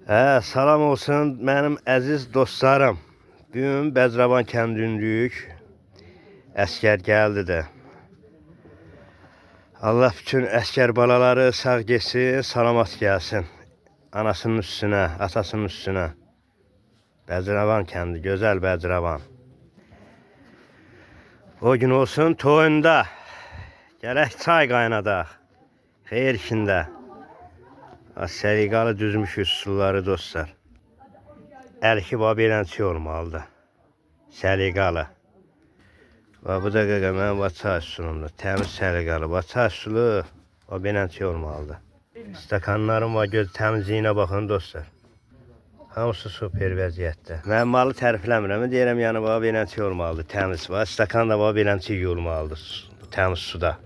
Salam olsun mənim əziz dostlarım. Bugün Bəzravan kəndindəyik. Əskər gəldi də. Allah bütün əskər balaları sağ getsin, salamat gəlsin. Anasının üstünə, atasının üstünə. Bəzravan kəndi, gözəl Bəzravan. O gün olsun toyunda. Gələk çay qaynadaq. Xeyir işində. Səliqalı düzmüşük suları dostlar. Əlki beləncə olmalıdır. Səliqalı. Və bu da qaqa mənim çay sulumda. Təmiz səliqalı. Çay sulu beləncə olmalıdır. Stakanlarım var, göz təmizliyinə baxın dostlar. Hamısı super vəziyyətdə. Mən malı tərifləmirəm. Deyirəm yəni beləncə olmalıdır. Təmiz var. Stakan da beləncə yuyulmalıdır. Təmiz suda.